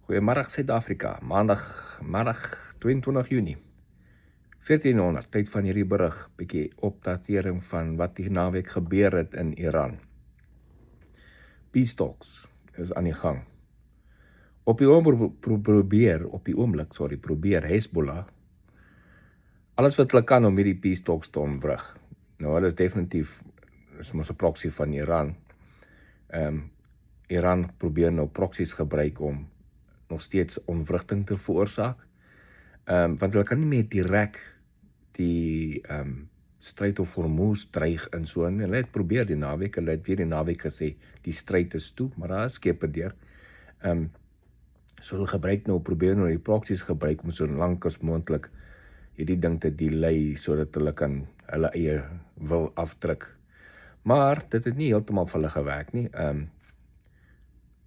Goeiemôre Suid-Afrika, maandag 22 Junie, 1400, tyd van hierdie berig, bietjie opdatering van wat die naweek gebeur het in Iran. Peace talks is aan die gang. Op die oomblik probeer Hezbollah alles wat hulle kan om hierdie peace talks te ontwrig. Nou, hulle is definitief, is mos 'n proxy van Iran. Iran probeer nou proxies gebruik om nog steeds ontwrigting te veroorsaak, want hulle kan nie meer direk die stryd of Hormuz dreig in so, en hulle het probeer die naweek, hulle het weer die naweek gesê, die stryd is toe, maar daar is skepe deur. So hulle probeer nou die proxies gebruik om so lank as moontlik hierdie ding te delay, sodat hulle kan hulle eie wil afdruk. Maar dit het nie heeltemal vir hulle gewerk nie.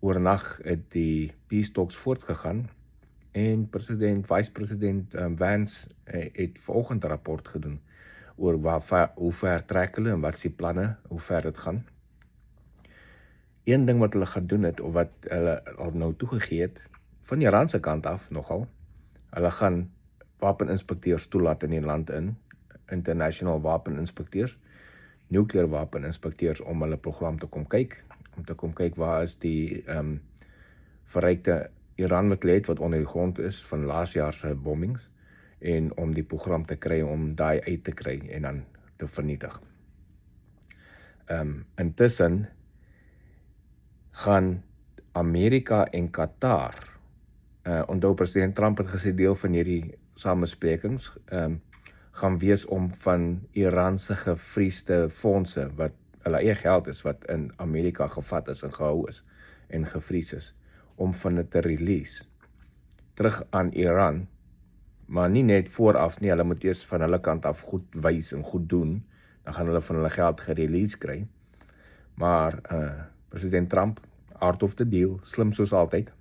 Oornag het die peace talks voortgegaan en vice-president Vance het vanoggend 'n rapport gedoen oor hoe ver trek hulle en wat is die planne, hoe ver dit gaan. Een ding wat hulle gedoen het, of wat hulle al nou toegegee het, van die Iran se kant af nogal, hulle gaan wapeninspekteurs toelaat in die land international wapeninspekteurs, nuclear wapeninspekteurs, om hulle program te kom kyk, waar is die verrykte Iran wat leed, wat onder die grond is van laas jaar se bombings, en om die program te kry, om daai uit te kry en dan te vernietig. Intussen gaan Amerika en Qatar, onthou president Trump het gesê deel van hierdie samesprekings gaan wees om van Iran se gevriesde fondse, wat hulle eie geld is, wat in Amerika gevat is en gehou is en gevries is, om van dit te release terug aan Iran, maar nie net vooraf nie, hulle moet eers van hulle kant af goed wys en goed doen, dan gaan hulle van hulle geld gerelease kry. Maar president Trump, out of the deal, slim soos altyd,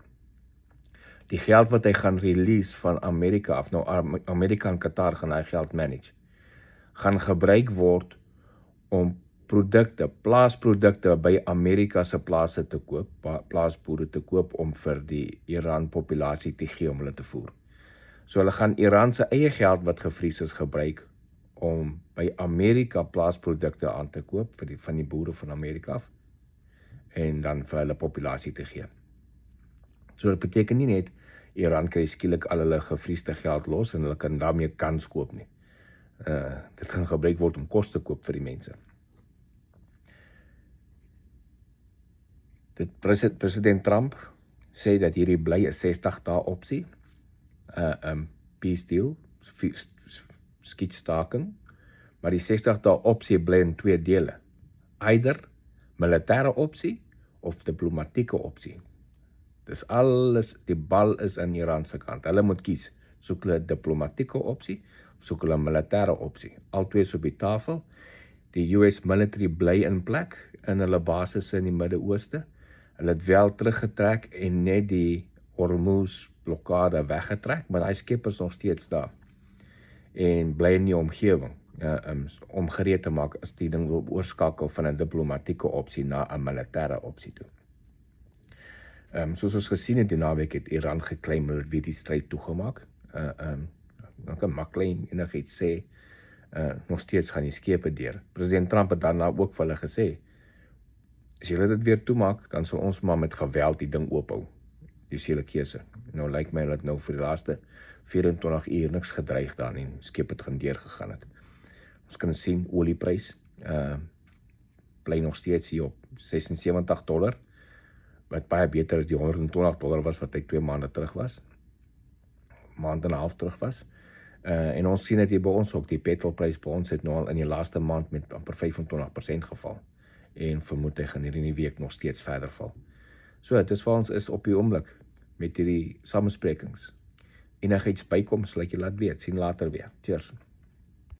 die geld wat hy gaan release van Amerika af, nou Amerika en Qatar gaan hy geld manage, gaan gebruik word om plaasprodukte by Amerika se plase te koop, plaasboere te koop, om vir die Iran populasie te gee om hulle te voer. So hulle gaan Iran se eie geld wat gevries is gebruik om by Amerika plaasprodukte aan te koop van die boere van Amerika af, en dan vir hulle populasie te gee. So dit beteken nie net Iran kry skielik al hulle gevriesde geld los en hulle kan daarmee kans koop nie. Dit gaan gebruik word om kos te koop vir die mense. President Trump sê dat hierdie bly 'n 60 dae opsie, peace deal, skietstaking, maar die 60 dae opsie bly in twee dele, either militêre opsie of diplomatieke opsie. Dis alles, die bal is aan Iran se kant. Hulle moet kies, soek hulle diplomatieke opsie of soek hulle militêre opsie. Albei is op die tafel. Die US military bly in plek in hulle basisse in die Midde-Ooste. Hulle het wel teruggetrek en net die Hormuz blokkade weggetrek, maar daai skep is nog steeds daar en bly in die omgewing, om gereed te maak as die ding wil oorskakel van 'n diplomatieke opsie na 'n militêre opsie toe. Soos ons gesien het die naweek, het Iran geclaim hulle weer die stryd toegemaak. Dan kan McClain enigiets sê, nog steeds gaan die skepe deur. President Trump het daarna ook vir hulle gesê, as julle dit weer toemaak, dan sal ons maar met geweld die ding oophou. Dis julle keuse. Nou lyk my dat nou vir die laaste 24 uur niks gedreig daar nie, skep het gaan deurgegaan het. Ons kan sien, olieprys bly nog steeds hier op $76, wat baie beter as die $120 was wat hy 2 maande terug was, maand en 'n half terug was. En ons sien dit hier by ons ook, die petrolprys by ons het nou al in die laaste maand met amper 25% geval, en vermoed hy gaan hierdie week nog steeds verder val. So, dit is vir ons is op die oomblik met hierdie samesprekings. Enigiets bykom, sal ek jy laat weet, sien later weer. Cheers.